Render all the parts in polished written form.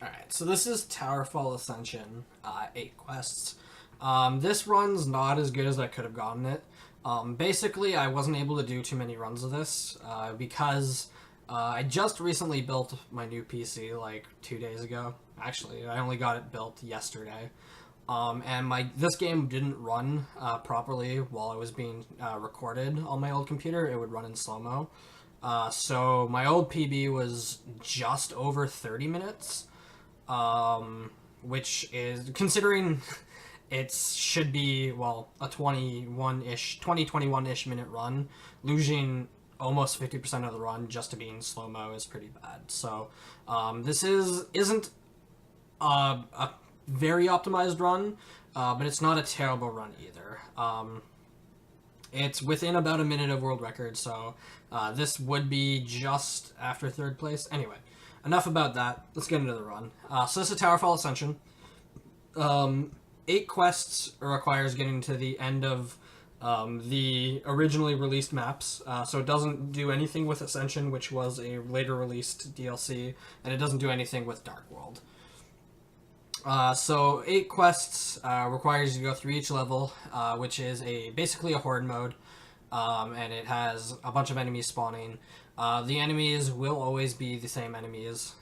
Alright, so this is Towerfall Ascension, 8 quests. This run's not as good as I could have gotten it. Basically, I wasn't able to do too many runs of this, because I just recently built my new PC, like, 2 days ago. Actually, I only got it built yesterday. And this game didn't run properly while it was being recorded on my old computer. It would run in slow-mo. So my old PB was just over 30 minutes. Which is, considering it should be, well, a 21-ish minute run, losing almost 50% of the run just to be in slow-mo is pretty bad. So this isn't a very optimized run, but it's not a terrible run either. It's within about a minute of world record, so this would be just after third place. Anyway, enough about that. Let's get into the run. So this is Towerfall Ascension. 8 quests requires getting to the end of the originally released maps. So it doesn't do anything with Ascension, which was a later released DLC, and it doesn't do anything with Dark World. So 8 quests requires you to go through each level, which is basically a horde mode, and it has a bunch of enemies spawning. The enemies will always be the same enemies.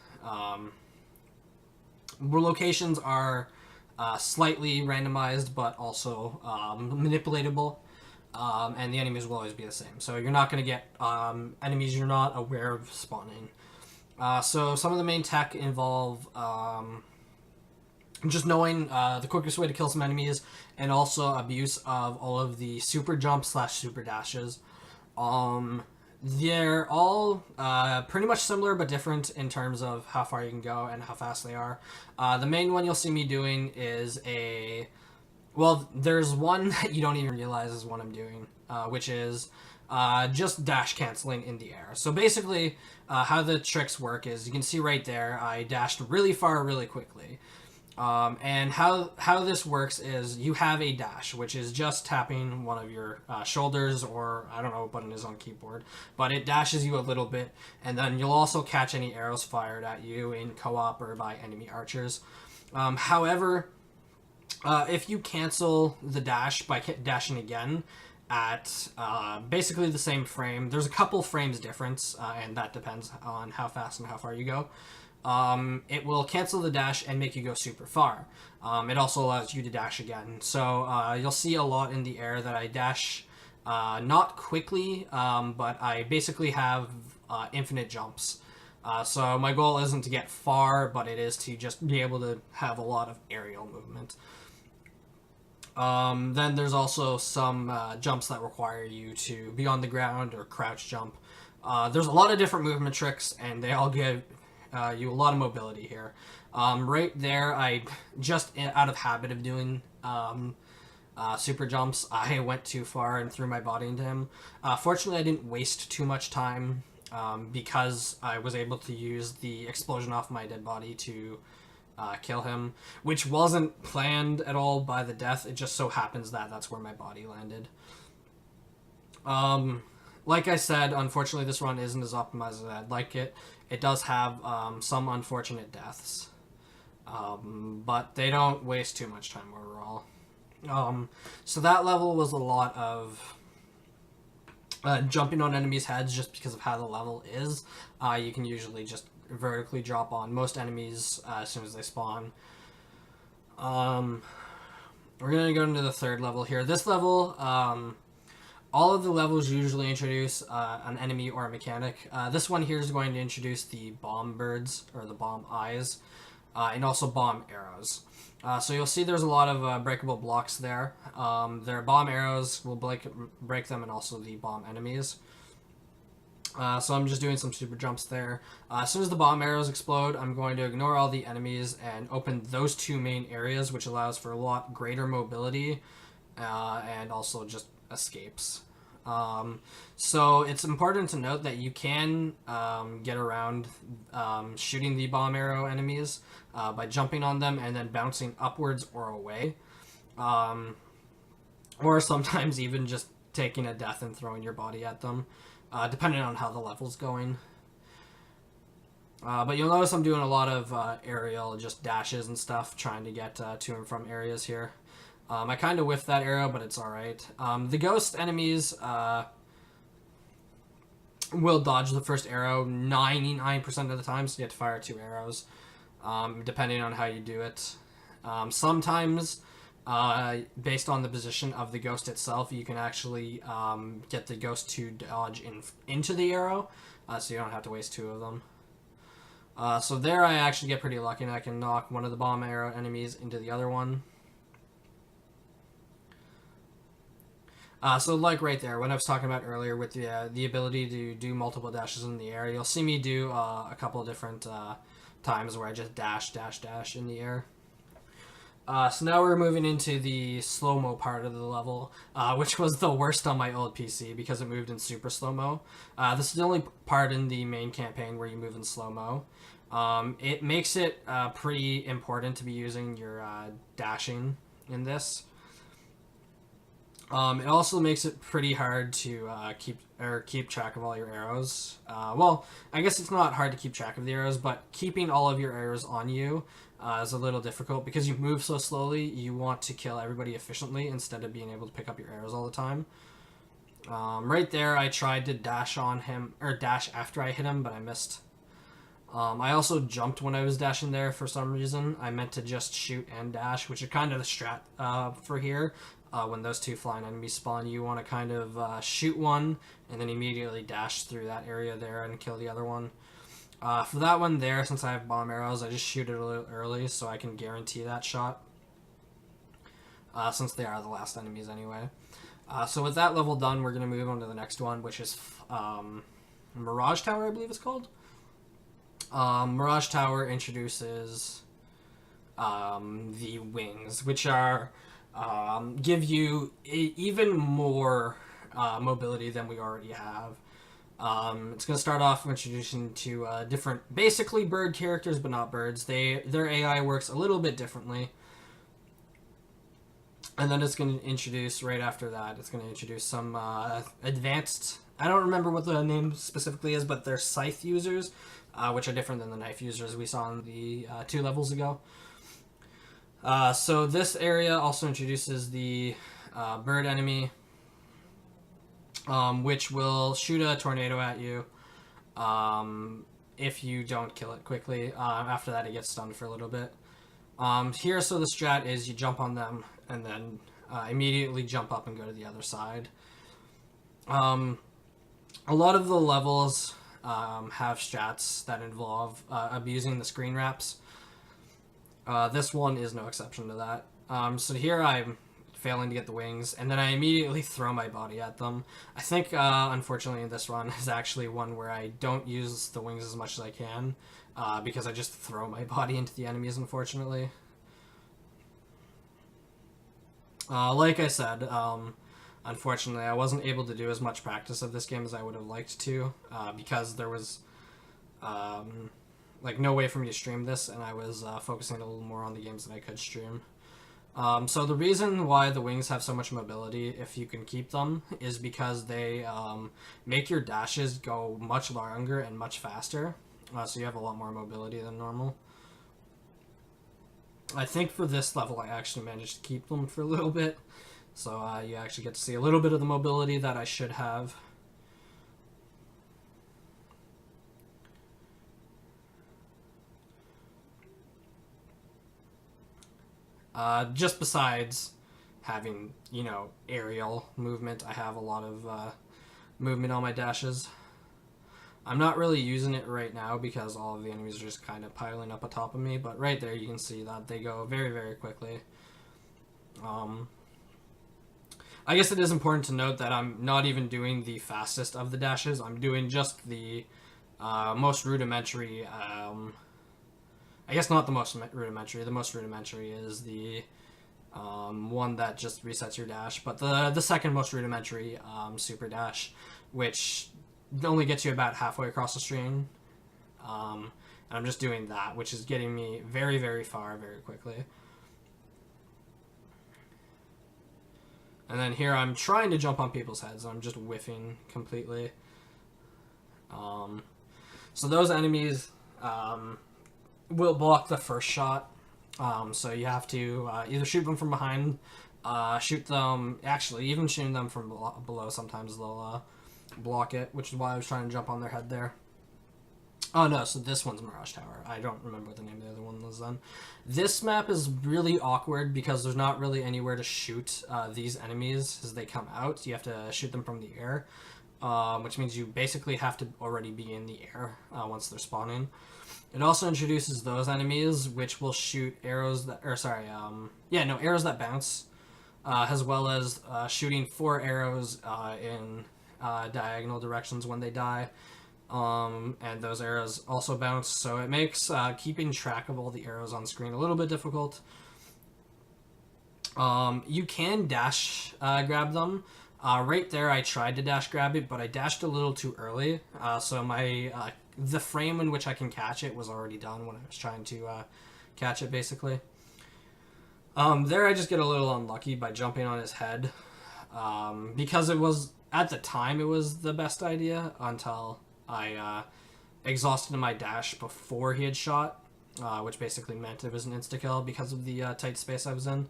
Locations are slightly randomized, but also manipulatable, and the enemies will always be the same. So you're not going to get enemies you're not aware of spawning. So some of the main tech involve just knowing the quickest way to kill some enemies, and also abuse of all of the super jumps / super dashes. They're all pretty much similar but different in terms of how far you can go and how fast they are. The main one you'll see me doing is well, there's one that you don't even realize is what I'm doing, which is just dash canceling in the air. So basically, how the tricks work is, you can see right there, I dashed really far really quickly. And how this works is, you have a dash, which is just tapping one of your shoulders, or I don't know what button is on keyboard, but it dashes you a little bit, and then you'll also catch any arrows fired at you in co-op or by enemy archers. However, if you cancel the dash by dashing again at basically the same frame, there's a couple frames difference, and that depends on how fast and how far you go. It will cancel the dash and make you go super far. It also allows you to dash again. So you'll see a lot in the air that I dash not quickly, but I basically have infinite jumps. So my goal isn't to get far, but it is to just be able to have a lot of aerial movement. Then there's also some jumps that require you to be on the ground or crouch jump. There's a lot of different movement tricks, and they all give you a lot of mobility here. Right there, I just out of habit of doing super jumps, I went too far and threw my body into him. Fortunately, I didn't waste too much time because I was able to use the explosion off my dead body to kill him, which wasn't planned at all by the death. It just so happens that that's where my body landed. Like I said, unfortunately, this run isn't as optimized as I'd like it. It does have some unfortunate deaths, but they don't waste too much time overall. So that level was a lot of jumping on enemies' heads just because of how the level is. You can usually just vertically drop on most enemies as soon as they spawn. We're going to go into the third level here. This level, all of the levels usually introduce an enemy or a mechanic. This one here is going to introduce the bomb birds, or the bomb eyes, and also bomb arrows. So you'll see there's a lot of breakable blocks there. Their bomb arrows will break them, and also the bomb enemies. So I'm just doing some super jumps there. As soon as the bomb arrows explode, I'm going to ignore all the enemies and open those 2 main areas, which allows for a lot greater mobility, and also just escapes. So it's important to note that you can get around shooting the bomb arrow enemies by jumping on them and then bouncing upwards or away, or sometimes even just taking a death and throwing your body at them, depending on how the level's going. But you'll notice I'm doing a lot of aerial just dashes and stuff, trying to get to and from areas here. I kind of whiffed that arrow, but it's alright. The ghost enemies will dodge the first arrow 99% of the time, so you have to fire 2 arrows, depending on how you do it. Sometimes, based on the position of the ghost itself, you can actually get the ghost to dodge into the arrow, so you don't have to waste 2 of them. So there I actually get pretty lucky, and I can knock one of the bomb arrow enemies into the other one. So like right there, when I was talking about earlier with the ability to do multiple dashes in the air, you'll see me do a couple of different times where I just dash in the air. So now we're moving into the slow-mo part of the level, which was the worst on my old PC because it moved in super slow-mo. This is the only part in the main campaign where you move in slow-mo. It makes it pretty important to be using your dashing in this. It also makes it pretty hard to keep track of all your arrows. Well, I guess it's not hard to keep track of the arrows, but keeping all of your arrows on you is a little difficult because you move so slowly. You want to kill everybody efficiently instead of being able to pick up your arrows all the time. Right there, I tried to dash on him or dash after I hit him, but I missed. I also jumped when I was dashing there for some reason. I meant to just shoot and dash, which is kind of the strat for here. When those 2 flying enemies spawn, you want to kind of shoot one and then immediately dash through that area there and kill the other one. For that one there, since I have bomb arrows, I just shoot it a little early so I can guarantee that shot. Since they are the last enemies anyway. So with that level done, we're going to move on to the next one, which is Mirage Tower, I believe it's called. Mirage Tower introduces the wings, which are give you even more mobility than we already have. It's going to start off introducing to different, basically bird characters, but not birds. Their AI works a little bit differently. And then it's going to introduce, right after that, it's going to introduce some advanced, I don't remember what the name specifically is, but they're scythe users, which are different than the knife users we saw in the 2 levels ago. So this area also introduces the bird enemy, which will shoot a tornado at you if you don't kill it quickly. After that, it gets stunned for a little bit. Here, so the strat is you jump on them and then immediately jump up and go to the other side. A lot of the levels have strats that involve abusing the screen wraps. This one is no exception to that. So here I'm failing to get the wings, and then I immediately throw my body at them. I think, unfortunately, this run is actually one where I don't use the wings as much as I can, because I just throw my body into the enemies, unfortunately. Like I said, unfortunately, I wasn't able to do as much practice of this game as I would have liked to, because there was like no way for me to stream this, and I was focusing a little more on the games that I could stream. So the reason why the wings have so much mobility, if you can keep them, is because they make your dashes go much longer and much faster, so you have a lot more mobility than normal. I think for this level I actually managed to keep them for a little bit, so you actually get to see a little bit of the mobility that I should have. Just besides having, you know, aerial movement, I have a lot of movement on my dashes. I'm not really using it right now because all of the enemies are just kind of piling up atop of me, but right there you can see that they go very, very quickly. I guess it is important to note that I'm not even doing the fastest of the dashes. I'm doing just the most rudimentary, I guess not the most rudimentary. The most rudimentary is the one that just resets your dash, but the second most rudimentary super dash, which only gets you about halfway across the screen. And I'm just doing that, which is getting me very, very far very quickly. And then here I'm trying to jump on people's heads, and I'm just whiffing completely. So those enemies, will block the first shot. So you have to either shoot them from behind, shoot them. Actually, even shooting them from below, sometimes they'll block it, which is why I was trying to jump on their head there. Oh no, so this one's Mirage Tower. I don't remember what the name of the other one was then. This map is really awkward because there's not really anywhere to shoot these enemies as they come out. You have to shoot them from the air, which means you basically have to already be in the air once they're spawning. It also introduces those enemies which will shoot arrows that, arrows that bounce, as well as shooting 4 arrows in diagonal directions when they die. And those arrows also bounce, so it makes keeping track of all the arrows on screen a little bit difficult. You can dash grab them. Right there, I tried to dash grab it, but I dashed a little too early, so my the frame in which I can catch it was already done when I was trying to catch it, basically. There I just get a little unlucky by jumping on his head, because it was, at the time, it was the best idea until I exhausted my dash before he had shot, which basically meant it was an insta-kill because of the tight space I was in.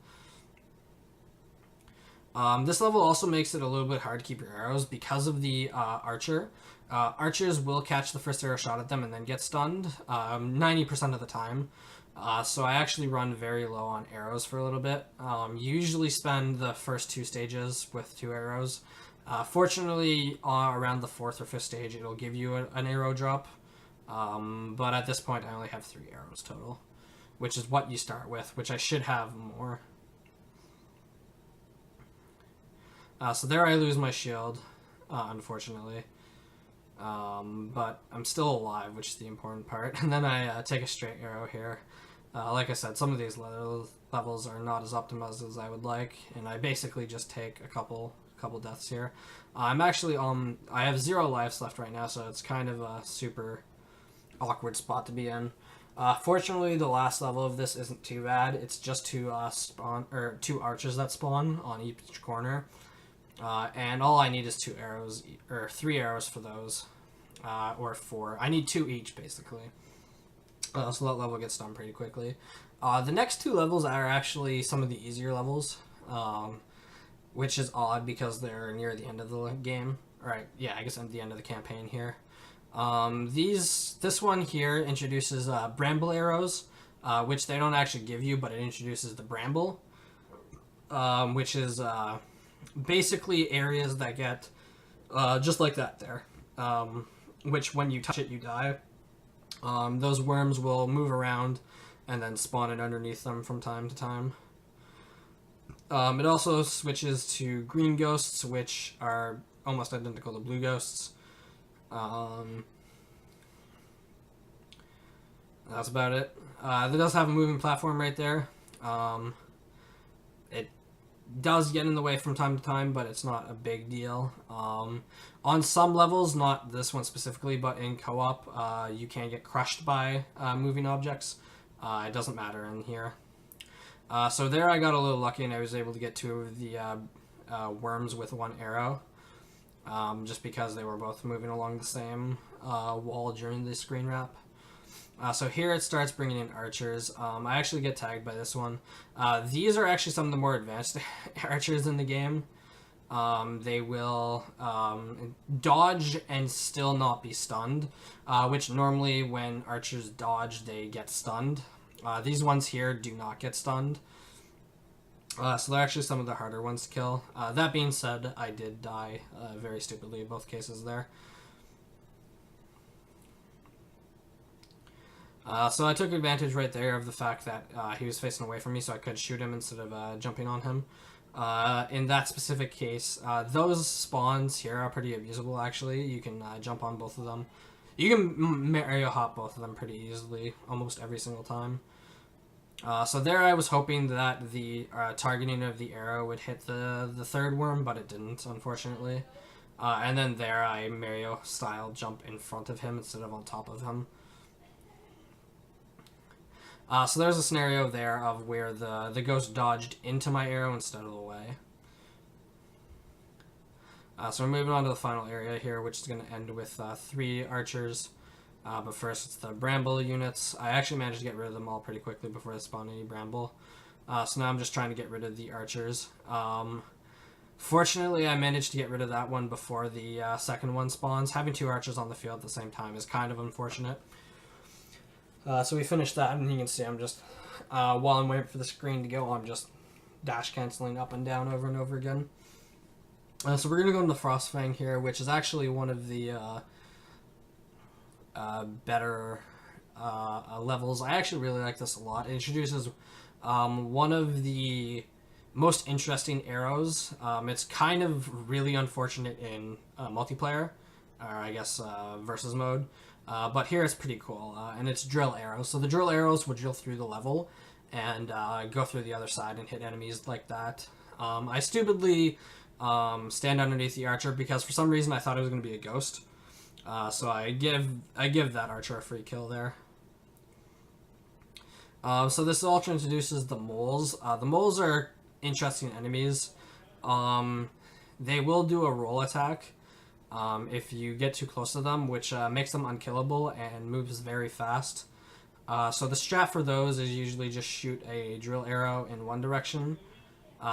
This level also makes it a little bit hard to keep your arrows because of the archer. Archers will catch the first arrow shot at them and then get stunned 90% of the time. So I actually run very low on arrows for a little bit. Usually spend the first 2 stages with 2 arrows. Fortunately, around the 4th or 5th stage, it'll give you an arrow drop. But at this point, I only have 3 arrows total, which is what you start with, which I should have more. So there I lose my shield, unfortunately. But I'm still alive, which is the important part. And then I take a straight arrow here. Like I said, some of these levels are not as optimized as I would like, and I basically just take a couple deaths here. I'm actually I have 0 lives left right now, so it's kind of a super awkward spot to be in. Fortunately, the last level of this isn't too bad. It's just 2 archers that spawn on each corner, and all I need is 2 arrows, or 3 arrows for those, or 4. I need 2 each, basically. So that level gets done pretty quickly. The next 2 levels are actually some of the easier levels, which is odd because they're near the end of the game. Right, yeah, I guess I'm at the end of the campaign here. This one here introduces bramble arrows, which they don't actually give you, but it introduces the bramble, which is basically areas that get just like that there, which when you touch it, you die. Those worms will move around and then spawn it underneath them from time to time. It also switches to green ghosts, which are almost identical to blue ghosts. That's about it. It does have a moving platform right there. It does get in the way from time to time, but it's not a big deal. On some levels, not this one specifically, but in co-op, you can get crushed by moving objects. It doesn't matter in here. So there I got a little lucky and I was able to get 2 of the worms with 1 arrow, just because they were both moving along the same wall during the screen wrap. So here it starts bringing in archers. I actually get tagged by this one. These are actually some of the more advanced archers in the game. They will dodge and still not be stunned, which normally when archers dodge, they get stunned. These ones here do not get stunned. So they're actually some of the harder ones to kill. That being said, I did die very stupidly in both cases there. So I took advantage right there of the fact that he was facing away from me, so I could shoot him instead of jumping on him. In that specific case, those spawns here are pretty abusable, actually. You can jump on both of them. You can Mario hop both of them pretty easily, almost every single time. So there I was hoping that the targeting of the arrow would hit the 3rd worm, but it didn't, unfortunately. And then there I Mario-style jump in front of him instead of on top of him. So there's a scenario there of where the ghost dodged into my arrow instead of away. So we're moving on to the final area here, which is going to end with 3 archers But first, it's the bramble units. I actually managed to get rid of them all pretty quickly before they spawned any bramble. So now I'm just trying to get rid of the archers. Fortunately, I managed to get rid of that one before the second one spawns. Having two archers on the field at the same time is kind of unfortunate. So we finished that, and you can see I'm just, while I'm waiting for the screen to go, I'm just dash canceling up and down over and over again. So we're going to go into the Frostfang here, which is actually one of the better levels. I actually really like this a lot. It introduces one of the most interesting arrows. It's kind of really unfortunate in multiplayer, or I guess versus mode. But here it's pretty cool, and it's drill arrows. So the drill arrows would drill through the level and go through the other side and hit enemies like that. I stupidly stand underneath the archer because for some reason I thought it was going to be a ghost. So I give that archer a free kill there. So this also introduces the moles. The moles are interesting enemies. They will do a roll attack if you get too close to them, which makes them unkillable and moves very fast. So the strat for those is usually just shoot a drill arrow in one direction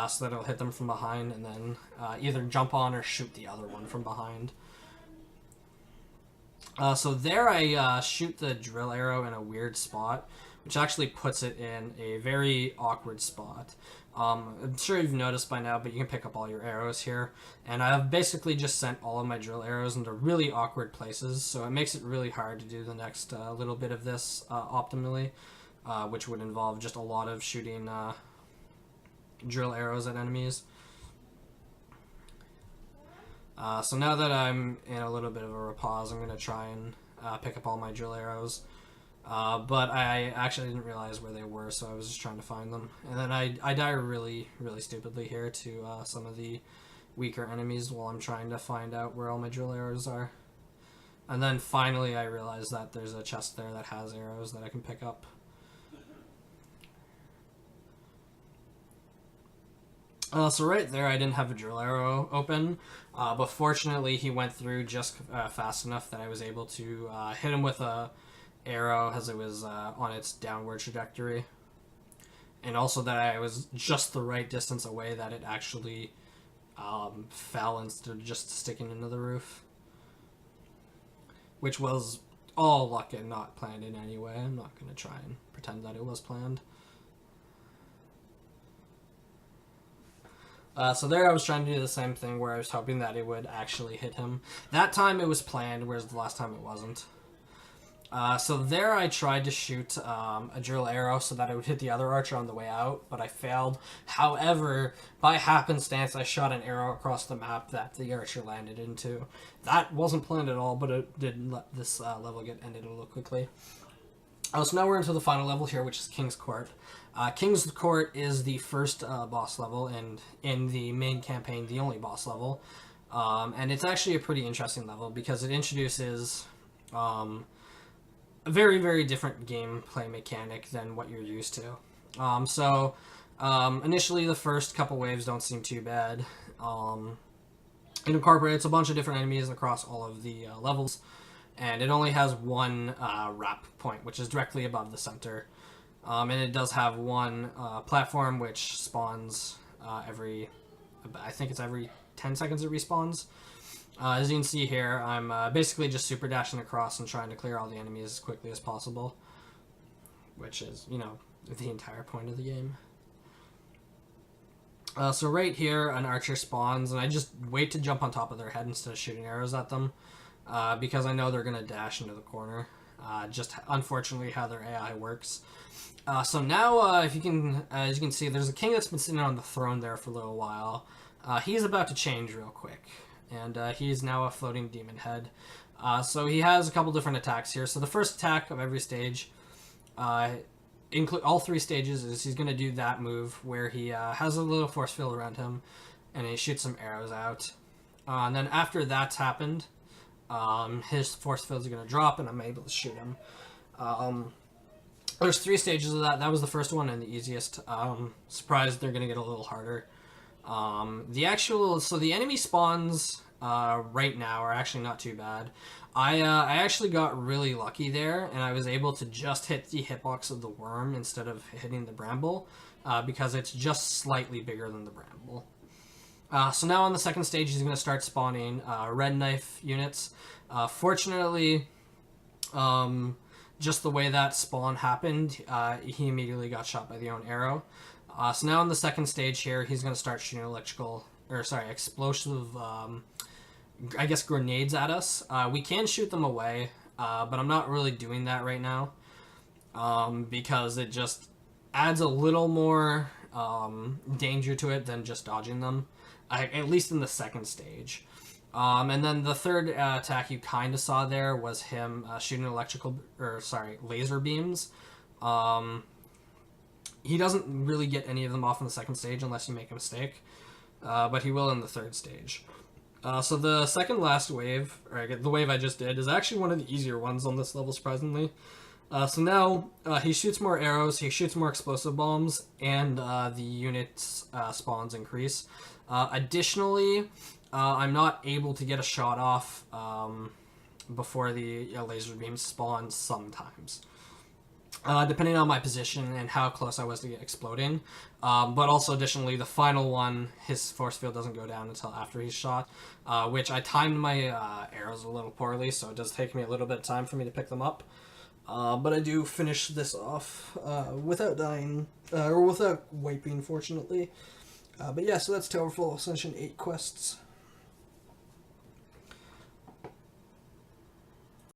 so that it'll hit them from behind, and then either jump on or shoot the other one from behind. So there I shoot the drill arrow in a weird spot, which actually puts it in a very awkward spot. I'm sure you've noticed by now, but you can pick up all your arrows here. And I've basically just sent all of my drill arrows into really awkward places, so it makes it really hard to do the next little bit of this optimally, which would involve just a lot of shooting drill arrows at enemies. So now that I'm in a little bit of a repause, I'm going to try and pick up all my drill arrows. But I actually didn't realize where they were, so I was just trying to find them. And then I die really, really stupidly here to some of the weaker enemies while I'm trying to find out where all my drill arrows are. And then finally I realize that there's a chest there that has arrows that I can pick up. So right there, I didn't have a drill arrow open, but fortunately he went through just fast enough that I was able to hit him with a arrow as it was on its downward trajectory, and also that I was just the right distance away that it actually fell instead of just sticking into the roof, which was all luck and not planned in any way. I'm not going to try and pretend that it was planned. So there I was trying to do the same thing where I was hoping that it would actually hit him. That time it was planned, whereas the last time it wasn't. So there I tried to shoot a drill arrow so that it would hit the other archer on the way out, but I failed. However, by happenstance, I shot an arrow across the map that the archer landed into. That wasn't planned at all, but it did let this level get ended a little quickly. So now we're into the final level here, which is King's Court. King's Court is the first boss level, and in the main campaign, the only boss level. And it's actually a pretty interesting level because it introduces a very, very different gameplay mechanic than what you're used to. Initially, the first couple waves don't seem too bad. It incorporates a bunch of different enemies across all of the levels, and it only has one wrap point, which is directly above the center. And it does have one platform which spawns every 10 seconds it respawns. As you can see here, I'm basically just super dashing across and trying to clear all the enemies as quickly as possible, which is, the entire point of the game. So right here, an archer spawns, and I just wait to jump on top of their head instead of shooting arrows at them, because I know they're going to dash into the corner. Just unfortunately how their AI works. So now, as you can see, there's a king that's been sitting on the throne there for a little while. He's about to change real quick, and he's now a floating demon head. So he has a couple different attacks here. So the first attack of every stage, include all three stages, is he's going to do that move where he has a little force field around him, and he shoots some arrows out. And then after that's happened, his force fields are going to drop, and I'm able to shoot him. There's three stages of that. That was the first one and the easiest. Surprised they're going to get a little harder. The enemy spawns right now are actually not too bad. I actually got really lucky there, and I was able to just hit the hitbox of the worm instead of hitting the bramble, because it's just slightly bigger than the bramble. So now on the second stage, he's going to start spawning red knife units. Fortunately, just the way that spawn happened, he immediately got shot by the own arrow. So now on the second stage here, he's going to start shooting explosive, I guess, grenades at us. We can shoot them away, but I'm not really doing that right now, because it just adds a little more danger to it than just dodging them, at least in the second stage. And then the third attack you kind of saw there was him shooting laser beams. He doesn't really get any of them off in the second stage unless you make a mistake, but he will in the third stage. So the second last wave, or the wave I just did, is actually one of the easier ones on this level, surprisingly. So now he shoots more arrows, he shoots more explosive bombs, and the unit's spawns increase. Additionally, I'm not able to get a shot off before the laser beams spawn sometimes, depending on my position and how close I was to get exploding. But also, additionally, the final one, his force field doesn't go down until after he's shot, which I timed my arrows a little poorly, so it does take me a little bit of time for me to pick them up. But I do finish this off without dying, or without wiping, fortunately. But yeah, so that's Towerfall Ascension 8 quests.